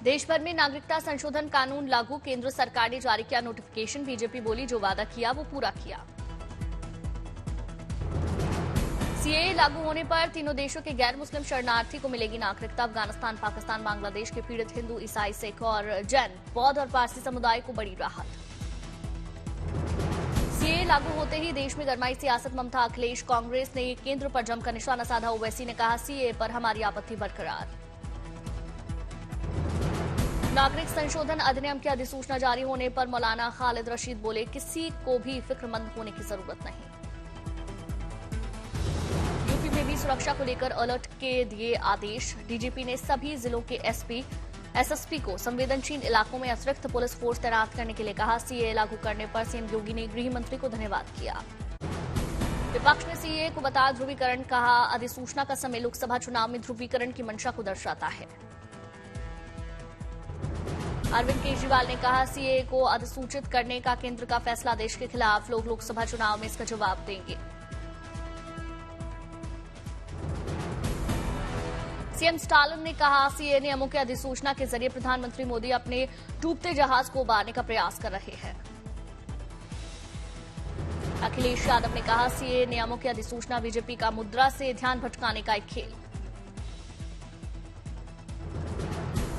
देश भर में नागरिकता संशोधन कानून लागू, केंद्र सरकार ने जारी किया नोटिफिकेशन। बीजेपी बोली जो वादा किया वो पूरा किया। सीएए लागू होने पर तीनों देशों के गैर मुस्लिम शरणार्थी को मिलेगी नागरिकता। अफगानिस्तान, पाकिस्तान, बांग्लादेश के पीड़ित हिंदू, ईसाई, सिख और जैन, बौद्ध और पारसी समुदाय को बड़ी राहत। सीएए लागू होते ही देश में गरमाई सियासत। ममता, अखिलेश, कांग्रेस ने केंद्र पर जमकर निशाना साधा। ओवैसी ने कहा सीएए पर हमारी आपत्ति बरकरार। नागरिक संशोधन अधिनियम की अधिसूचना जारी होने पर मौलाना खालिद रशीद बोले किसी को भी फिक्रमंद होने की जरूरत नहीं। यूपी में भी सुरक्षा को लेकर अलर्ट के दिए आदेश। डीजीपी ने सभी जिलों के एसपी, एसएसपी को संवेदनशील इलाकों में अतिरिक्त पुलिस फोर्स तैनात करने के लिए कहा। सीएए लागू करने पर सीएम योगी ने गृह मंत्री को धन्यवाद किया। विपक्ष ने सीएए को बता ध्रुवीकरण कहा। अधिसूचना का समय लोकसभा चुनाव में ध्रुवीकरण की मंशा को दर्शाता है। अरविंद केजरीवाल ने कहा सीएए को अधिसूचित करने का केंद्र का फैसला देश के खिलाफ। लोग लोकसभा चुनाव में इसका जवाब देंगे। सीएम स्टालिन ने कहा सीएए नियमों की अधिसूचना के जरिए प्रधानमंत्री मोदी अपने डूबते जहाज को उबारने का प्रयास कर रहे हैं। अखिलेश यादव ने कहा सीएए नियमों की अधिसूचना बीजेपी का मुद्रा से ध्यान भटकाने का एक खेल।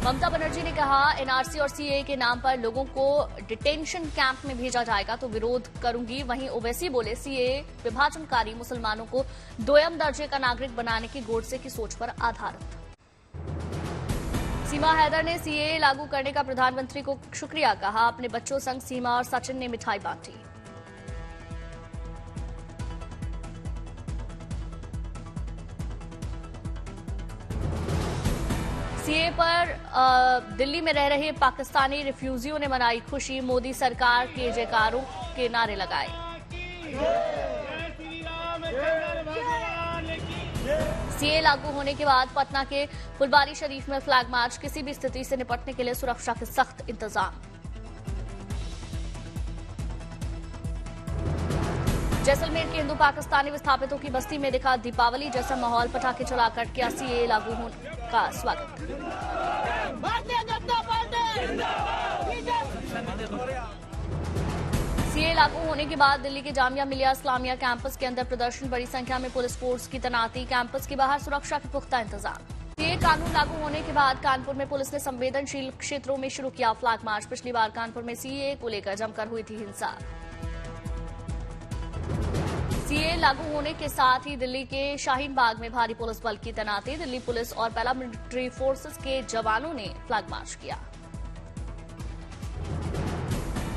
ममता बनर्जी ने कहा एनआरसी और सीएए के नाम पर लोगों को डिटेंशन कैंप में भेजा जाएगा तो विरोध करूंगी। वहीं ओवैसी बोले सीएए विभाजनकारी मुसलमानों को दोयम दर्जे का नागरिक बनाने की गोडसे की सोच पर आधारित। सीमा हैदर ने सीएए लागू करने का प्रधानमंत्री को शुक्रिया कहा। अपने बच्चों संग सीमा और सचिन ने मिठाई बांटी। सीएए पर दिल्ली में रह रहे पाकिस्तानी रिफ्यूजियों ने मनाई खुशी। मोदी सरकार के जयकारों के नारे लगाए। सीएए लागू होने के बाद पटना के फुलवारी शरीफ में फ्लैग मार्च। किसी भी स्थिति से निपटने के लिए सुरक्षा के सख्त इंतजाम। जैसलमेर के हिंदू पाकिस्तानी विस्थापितों की बस्ती में दिखा दीपावली जैसा माहौल। पटाखे चलाकर किया सीएए लागू होने का स्वागत। सीएए लागू होने के बाद दिल्ली के जामिया मिलिया इस्लामिया कैंपस के अंदर प्रदर्शन। बड़ी संख्या में पुलिस फोर्स की तैनाती। कैंपस के बाहर सुरक्षा के पुख्ता इंतजाम। सीएए कानून लागू होने के बाद कानपुर में पुलिस ने संवेदनशील क्षेत्रों में शुरू किया फ्लैग मार्च। पिछली बार कानपुर में सीएए को लेकर जमकर हुई थी हिंसा। सीएए लागू होने के साथ ही दिल्ली के शाहीन बाग में भारी पुलिस बल की तैनाती। दिल्ली पुलिस और पैरामिलिट्री फोर्सेस के जवानों ने फ्लैग मार्च किया।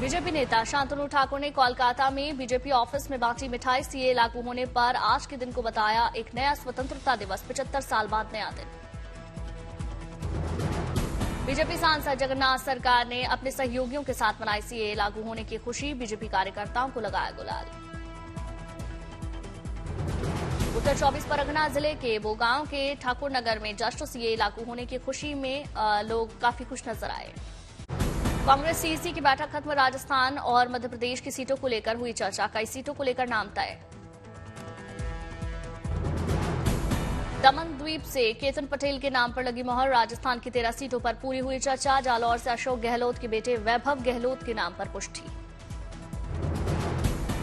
बीजेपी नेता शांतनु ठाकुर ने कोलकाता में बीजेपी ऑफिस में बांटी मिठाई। सीएए लागू होने पर आज के दिन को बताया एक नया स्वतंत्रता दिवस। 75 साल बाद नया दिन। बीजेपी सांसद जगन्नाथ सरकार ने अपने सहयोगियों के साथ मनाई सीएए लागू होने की खुशी। बीजेपी कार्यकर्ताओं को लगाया गुलाल। उत्तर 24 परगना जिले के बोगांव के ठाकुर नगर में जश्न। सीएए लागू होने की खुशी में लोग काफी खुश नजर आए। कांग्रेस सीईसी की बैठक खत्म। राजस्थान और मध्य प्रदेश की सीटों को लेकर हुई चर्चा। कई सीटों को लेकर नाम तय। दमन द्वीप से केतन पटेल के नाम पर लगी मोहर। राजस्थान की 13 सीटों पर पूरी हुई चर्चा। जालौर से अशोक गहलोत के बेटे वैभव गहलोत के नाम पर पुष्टि।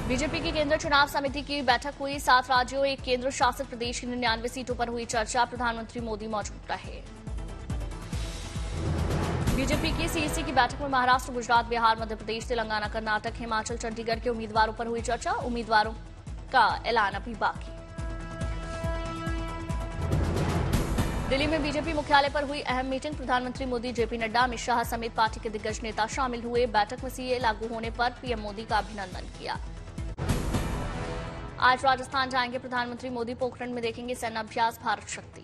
बीजेपी की केंद्रीय चुनाव समिति की बैठक हुई। 7 राज्यों एक केंद्र शासित प्रदेश की 99 सीटों पर हुई चर्चा। प्रधानमंत्री मोदी मौजूद रहे। बीजेपी की सीईसी की बैठक में महाराष्ट्र, गुजरात, बिहार, मध्य प्रदेश, तेलंगाना, कर्नाटक, हिमाचल, चंडीगढ़ के उम्मीदवारों पर हुई चर्चा। उम्मीदवारों का ऐलान अभी बाकी। दिल्ली में बीजेपी मुख्यालय पर हुई अहम मीटिंग। प्रधानमंत्री मोदी, जेपी नड्डा, अमित शाह समेत पार्टी के दिग्गज नेता शामिल हुए। बैठक में सीएए लागू होने पर पीएम मोदी का अभिनंदन किया। आज राजस्थान जाएंगे प्रधानमंत्री मोदी। पोखरण में देखेंगे सैन्य अभ्यास भारत शक्ति।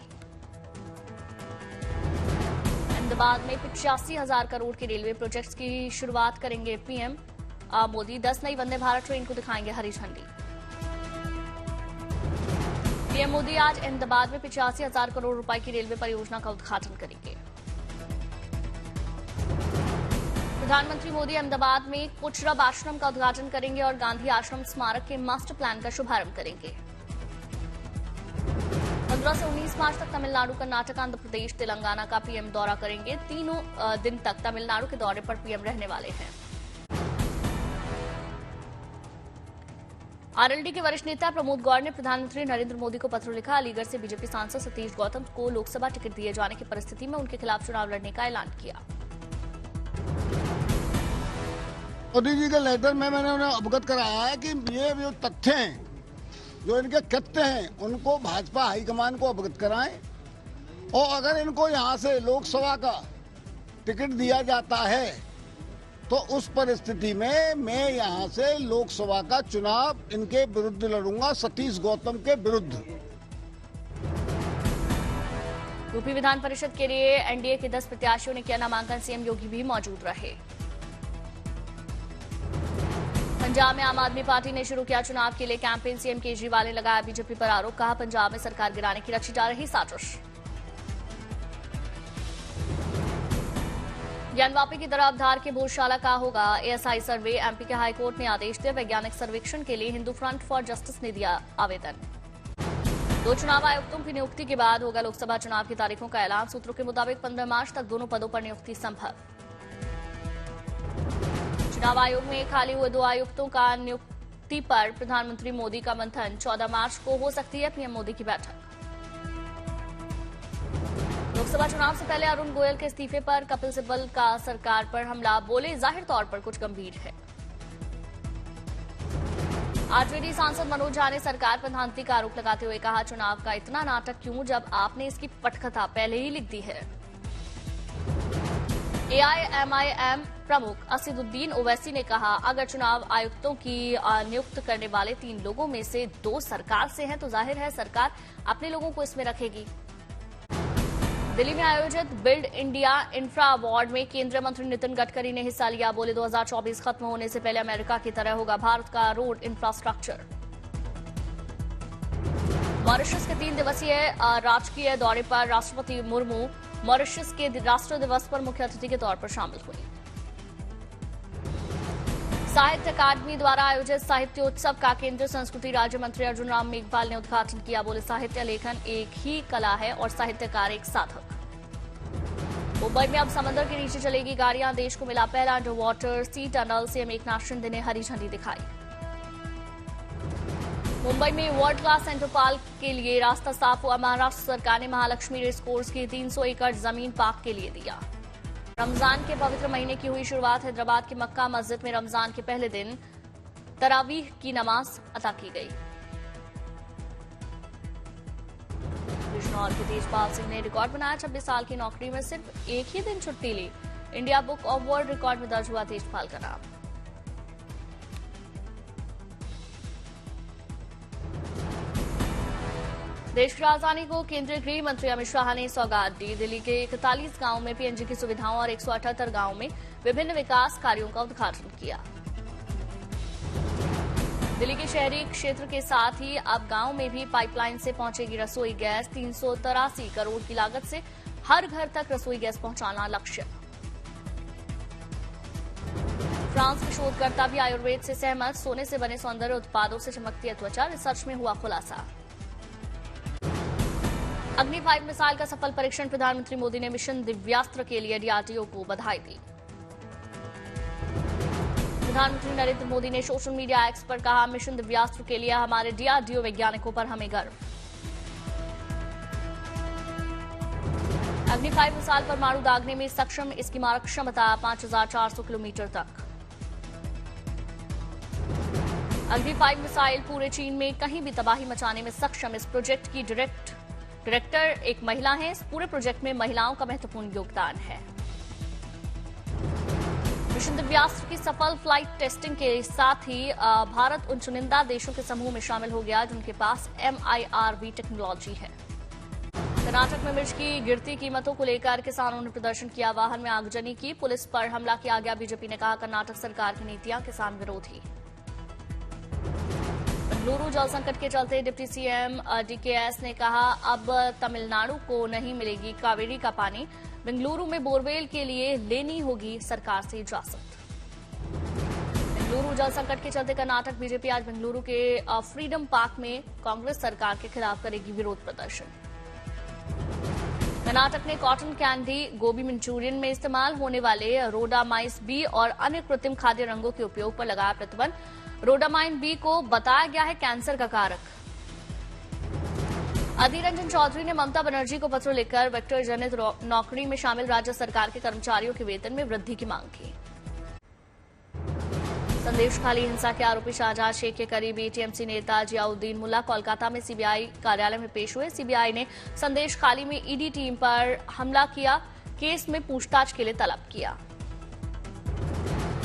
अहमदाबाद में 85,000 करोड़ के रेलवे प्रोजेक्ट्स की शुरुआत करेंगे पीएम मोदी। 10 नई वंदे भारत ट्रेन को दिखाएंगे हरी झंडी। पीएम मोदी आज अहमदाबाद में 85,000 करोड़ रुपए की रेलवे परियोजना का उद्घाटन करेंगे। प्रधानमंत्री मोदी अहमदाबाद में कोचरब आश्रम का उद्घाटन करेंगे और गांधी आश्रम स्मारक के मास्टर प्लान का शुभारंभ करेंगे। 15 से 19 मार्च तक तमिलनाडु, कर्नाटक, आंध्र प्रदेश, तेलंगाना का पीएम दौरा करेंगे। तीनों दिन तक तमिलनाडु के दौरे पर पीएम रहने वाले हैं। आरएलडी के वरिष्ठ नेता प्रमोद गौड़ ने प्रधानमंत्री नरेंद्र मोदी को पत्र लिखा। अलीगढ़ से बीजेपी सांसद सतीश गौतम को लोकसभा टिकट दिए जाने की परिस्थिति में उनके खिलाफ चुनाव लड़ने का ऐलान किया। मोदी जी के लेटर में मैंने उन्हें अवगत कराया है कि ये जो तथ्य हैं, जो इनके कृत्य हैं, उनको भाजपा हाईकमान को अवगत कराएं और अगर इनको यहाँ से लोकसभा का टिकट दिया जाता है तो उस परिस्थिति में मैं यहाँ से लोकसभा का चुनाव इनके विरुद्ध लड़ूंगा, सतीश गौतम के विरुद्ध। यूपी विधान परिषद के लिए एनडीए के 10 प्रत्याशियों ने किया नामांकन। सीएम योगी भी मौजूद रहे। पंजाब में आम आदमी पार्टी ने शुरू किया चुनाव के लिए कैंपेन। सीएम केजरीवाल ने लगाया बीजेपी पर आरोप, कहा पंजाब में सरकार गिराने की रची जा रही साजिश। ज्ञानवापी की तरह अवधार के भोजशाला का होगा एएसआई सर्वे। एमपी के हाईकोर्ट ने आदेश दिया। वैज्ञानिक सर्वेक्षण के लिए हिंदू फ्रंट फॉर जस्टिस ने दिया आवेदन। 2 चुनाव आयुक्तों की नियुक्ति के बाद होगा लोकसभा चुनाव की तारीखों का ऐलान। सूत्रों के मुताबिक 15 मार्च तक दोनों पदों पर नियुक्ति संभव। चुनाव आयोग में खाली हुए 2 आयुक्तों का नियुक्ति पर प्रधानमंत्री मोदी का मंथन। 14 मार्च को हो सकती है पीएम मोदी की बैठक। लोकसभा चुनाव से पहले अरुण गोयल के इस्तीफे पर कपिल सिब्बल का सरकार पर हमला, बोले जाहिर तौर पर कुछ गंभीर है। आरजेडी सांसद मनोज झा ने सरकार पर धांधली का आरोप लगाते हुए कहा चुनाव का इतना नाटक क्यों जब आपने इसकी पटकथा पहले ही लिख दी है। एआईएमआईएम प्रमुख असदुद्दीन ओवैसी ने कहा अगर चुनाव आयुक्तों की नियुक्त करने वाले 3 लोगों में से 2 सरकार से हैं तो जाहिर है सरकार अपने लोगों को इसमें रखेगी। दिल्ली में आयोजित बिल्ड इंडिया इंफ्रा अवार्ड में केंद्रीय मंत्री नितिन गडकरी ने हिस्सा लिया। बोले 2024 खत्म होने से पहले अमेरिका की तरह होगा भारत का रोड इंफ्रास्ट्रक्चर। मॉरिशस के 3 दिवसीय राजकीय दौरे पर राष्ट्रपति मुर्मू मॉरिशस के राष्ट्र दिवस पर मुख्य अतिथि के तौर पर शामिल हुई। साहित्य अकादमी द्वारा आयोजित साहित्योत्सव का केंद्रीय संस्कृति राज्य मंत्री अर्जुन राम मेघवाल ने उद्घाटन किया। बोले साहित्य लेखन एक ही कला है और साहित्यकार एक साधक। मुंबई में अब समंदर के नीचे चलेगी गाड़ियां। देश को मिला पहला अंडर वाटर सी टनल। सीएम एकनाथ शिंदे ने हरी झंडी दिखाई। मुंबई में वर्ल्ड क्लास सेंटर पार्क के लिए रास्ता साफ हुआ। महाराष्ट्र सरकार ने महालक्ष्मी रेस कोर्स की 300 एकड़ जमीन पार्क के लिए दिया। रमजान के पवित्र महीने की हुई शुरुआत। हैदराबाद की मक्का मस्जिद में रमजान के पहले दिन तरावीह की नमाज अता की गई। बिजनौर के तेजपाल सिंह ने रिकॉर्ड बनाया। 26 साल की नौकरी में सिर्फ एक ही दिन छुट्टी ली। India book of world record में दर्ज हुआ तेजपाल का नाम। देश की राजधानी को केंद्रीय गृह मंत्री अमित शाह ने सौगात दी। दिल्ली के 41 गांवों में पीएनजी की सुविधाओं और 178 गांवों में विभिन्न विकास कार्यों का उद्घाटन किया। दिल्ली के शहरी क्षेत्र के साथ ही अब गांव में भी पाइपलाइन से पहुंचेगी रसोई गैस। 383 करोड़ की लागत से हर घर तक रसोई गैस पहुंचाना लक्ष्य। फ्रांस के शोधकर्ता भी आयुर्वेद से सहमत। सोने से बने सौंदर्य उत्पादों से चमकती है त्वचा। रिसर्च में हुआ खुलासा। अग्नि 5 मिसाइल का सफल परीक्षण। प्रधानमंत्री मोदी ने मिशन दिव्यास्त्र के लिए डीआरडीओ को बधाई दी। प्रधानमंत्री नरेंद्र मोदी ने सोशल मीडिया एक्स पर कहा मिशन दिव्यास्त्र के लिए हमारे डीआरडीओ वैज्ञानिकों पर हमें गर्व। अग्नि 5 मिसाइल परमाणु दागने में सक्षम। इसकी मारक क्षमता 5400 किलोमीटर तक। अग्नि 5 मिसाइल पूरे चीन में कहीं भी तबाही मचाने में सक्षम। इस प्रोजेक्ट की डायरेक्टर एक महिला है। इस पूरे प्रोजेक्ट में महिलाओं का महत्वपूर्ण योगदान है। मिशन दिव्यास्त्र की सफल फ्लाइट टेस्टिंग के साथ ही भारत उन चुनिंदा देशों के समूह में शामिल हो गया जिनके पास MIRV टेक्नोलॉजी है। कर्नाटक में मिर्च की गिरती कीमतों को लेकर किसानों ने प्रदर्शन किया। वाहन में आगजनी की। पुलिस पर हमला किया गया। बीजेपी ने कहा कर्नाटक सरकार की नीतियां किसान विरोधी। बेंगलुरु जल संकट के चलते डिप्टी सीएम DKS ने कहा अब तमिलनाडु को नहीं मिलेगी कावेरी का पानी। बेंगलुरु में बोरवेल के लिए लेनी होगी सरकार से इजाजत। बेंगलुरु जल संकट के चलते कर्नाटक बीजेपी आज बेंगलुरु के फ्रीडम पार्क में कांग्रेस सरकार के खिलाफ करेगी विरोध प्रदर्शन। कर्नाटक ने कॉटन कैंडी, गोभी मंचूरियन में इस्तेमाल होने वाले रोडामाइस बी और अन्य कृत्रिम खाद्य रंगों के उपयोग पर लगाया प्रतिबंध। रोडामाइन बी को बताया गया है कैंसर का कारक। अधीर रंजन चौधरी ने ममता बनर्जी को पत्र लिखकर वेक्टर जनित नौकरी में शामिल राज्य सरकार के कर्मचारियों के वेतन में वृद्धि की मांग की। संदेश खाली हिंसा के आरोपी शाहजहां शेख के करीबी टीएमसी नेता जियाउद्दीन मुल्ला कोलकाता में सीबीआई कार्यालय में पेश हुए। सीबीआई ने संदेश खाली में ईडी टीम पर हमला किया, केस में पूछताछ के लिए तलब किया।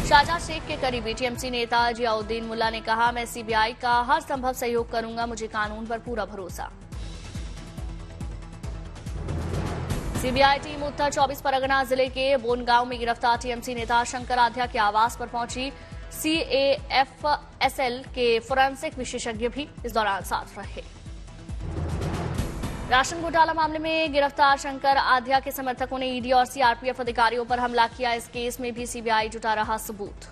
शाहजहां शेख के करीबी टीएमसी नेता जियाउद्दीन मुल्ला ने कहा, मैं सीबीआई का हर संभव सहयोग करूंगा, मुझे कानून पर पूरा भरोसा। सीबीआई टीम उत्तर 24 परगना जिले के बोनगांव में गिरफ्तार टीएमसी नेता शंकर आध्या के आवास पर पहुंची। सीएएफएसएल के फोरेंसिक विशेषज्ञ भी इस दौरान साथ रहे। राशन घोटाला मामले में गिरफ्तार शंकर आध्या के समर्थकों ने ईडी और सीआरपीएफ अधिकारियों पर हमला किया। इस केस में भी सीबीआई जुटा रहा सबूत।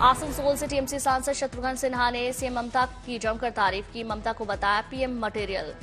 आसनसोल से टीएमसी सांसद शत्रुघ्न सिन्हा ने सीएम ममता की जमकर तारीफ की। ममता को बताया पीएम मटेरियल।